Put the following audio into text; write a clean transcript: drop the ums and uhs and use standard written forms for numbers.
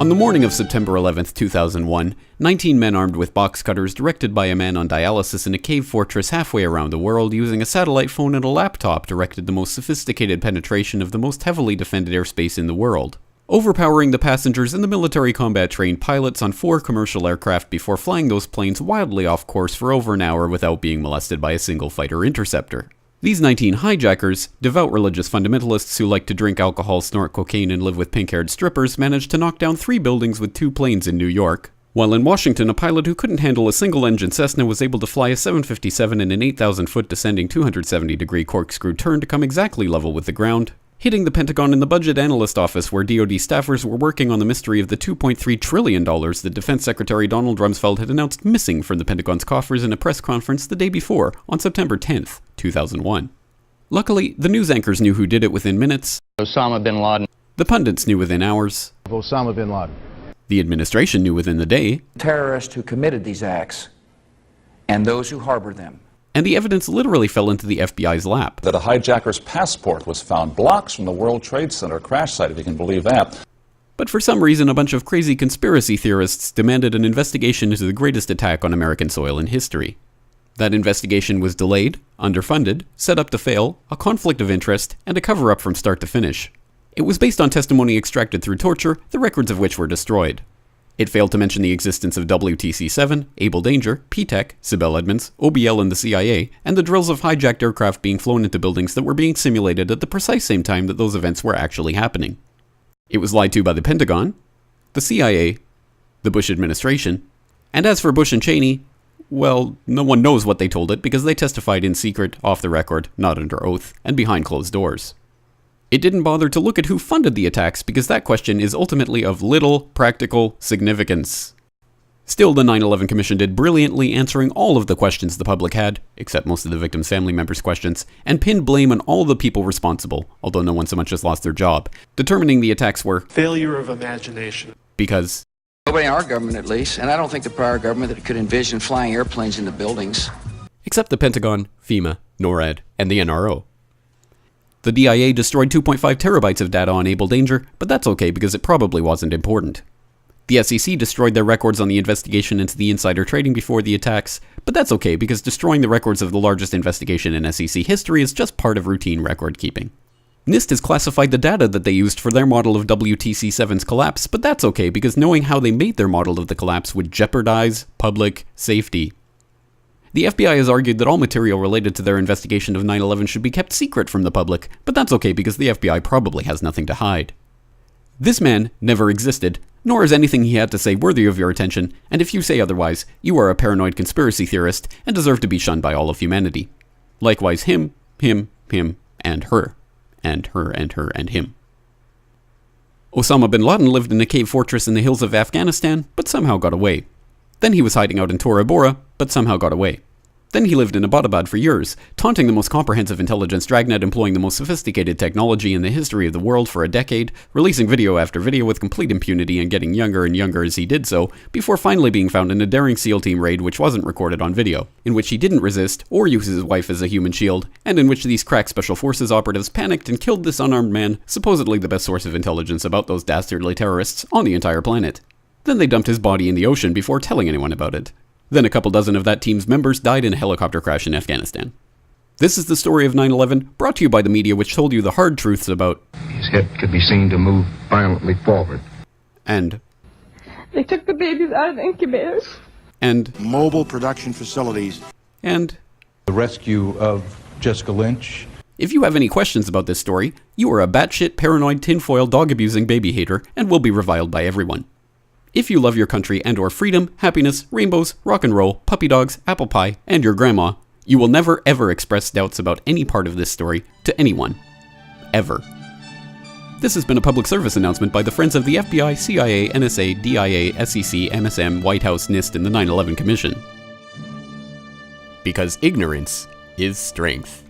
On the morning of September 11, 2001, 19 men armed with box cutters directed by a man on dialysis in a cave fortress halfway around the world using a satellite phone and a laptop directed the most sophisticated penetration of the most heavily defended airspace in the world, overpowering the passengers and the military combat-trained pilots on 4 commercial aircraft before flying those planes wildly off course for over an hour without being molested by a single fighter interceptor. These 19 hijackers, devout religious fundamentalists who like to drink alcohol, snort cocaine, and live with pink-haired strippers, managed to knock down 3 buildings with 2 planes in New York. While in Washington, a pilot who couldn't handle a single-engine Cessna was able to fly a 757 in an 8,000-foot descending 270-degree corkscrew turn to come exactly level with the ground, hitting the Pentagon and the Budget Analyst Office where DoD staffers were working on the mystery of the $2.3 trillion that Defense Secretary Donald Rumsfeld had announced missing from the Pentagon's coffers in a press conference the day before, on September 10th, 2001. Luckily, the news anchors knew who did it within minutes. Osama bin Laden. The pundits knew within hours. Osama bin Laden. The administration knew within the day. Terrorists who committed these acts and those who harbor them. And the evidence literally fell into the FBI's lap. That a hijacker's passport was found blocks from the World Trade Center crash site, if you can believe that. But for some reason, a bunch of crazy conspiracy theorists demanded an investigation into the greatest attack on American soil in history. That investigation was delayed, underfunded, set up to fail, a conflict of interest, and a cover-up from start to finish. It was based on testimony extracted through torture, the records of which were destroyed. It failed to mention the existence of WTC-7, Able Danger, P-TECH, Sibel Edmonds, OBL and the CIA, and the drills of hijacked aircraft being flown into buildings that were being simulated at the precise same time that those events were actually happening. It was lied to by the Pentagon, the CIA, the Bush administration, and as for Bush and Cheney, well, no one knows what they told it because they testified in secret, off the record, not under oath, and behind closed doors. It didn't bother to look at who funded the attacks because that question is ultimately of little practical significance. Still, the 9/11 Commission did brilliantly answering all of the questions the public had, except most of the victims' family members' questions, and pinned blame on all the people responsible, although no one so much as lost their job, determining the attacks were failure of imagination. Because nobody in our government, at least, and I don't think the prior government that could envision flying airplanes into buildings. Except the Pentagon, FEMA, NORAD, and the NRO. The DIA destroyed 2.5 terabytes of data on Able Danger, but that's okay because it probably wasn't important. The SEC destroyed their records on the investigation into the insider trading before the attacks, but that's okay because destroying the records of the largest investigation in SEC history is just part of routine record keeping. NIST has classified the data that they used for their model of WTC-7's collapse, but that's okay because knowing how they made their model of the collapse would jeopardize public safety. The FBI has argued that all material related to their investigation of 9/11 should be kept secret from the public, but that's okay because the FBI probably has nothing to hide. This man never existed, nor is anything he had to say worthy of your attention, and if you say otherwise, you are a paranoid conspiracy theorist and deserve to be shunned by all of humanity. Likewise him, and her, and her, and her, and him. Osama bin Laden lived in a cave fortress in the hills of Afghanistan, but somehow got away. Then he was hiding out in Tora Bora, but somehow got away. Then he lived in Abbottabad for years, taunting the most comprehensive intelligence dragnet employing the most sophisticated technology in the history of the world for a decade, releasing video after video with complete impunity and getting younger and younger as he did so, before finally being found in a daring SEAL team raid which wasn't recorded on video, in which he didn't resist or use his wife as a human shield, and in which these crack special forces operatives panicked and killed this unarmed man, supposedly the best source of intelligence about those dastardly terrorists on the entire planet. Then they dumped his body in the ocean before telling anyone about it. Then a couple dozen of that team's members died in a helicopter crash in Afghanistan. This is the story of 9/11, brought to you by the media which told you the hard truths about his head could be seen to move violently forward. And they took the babies out of the incubators. And mobile production facilities. And the rescue of Jessica Lynch. If you have any questions about this story, you are a batshit paranoid tinfoil dog-abusing baby hater and will be reviled by everyone. If you love your country and or freedom, happiness, rainbows, rock and roll, puppy dogs, apple pie, and your grandma, you will never ever express doubts about any part of this story to anyone. Ever. This has been a public service announcement by the Friends of the FBI, CIA, NSA, DIA, SEC, MSM, White House, NIST, and the 9/11 Commission. Because ignorance is strength.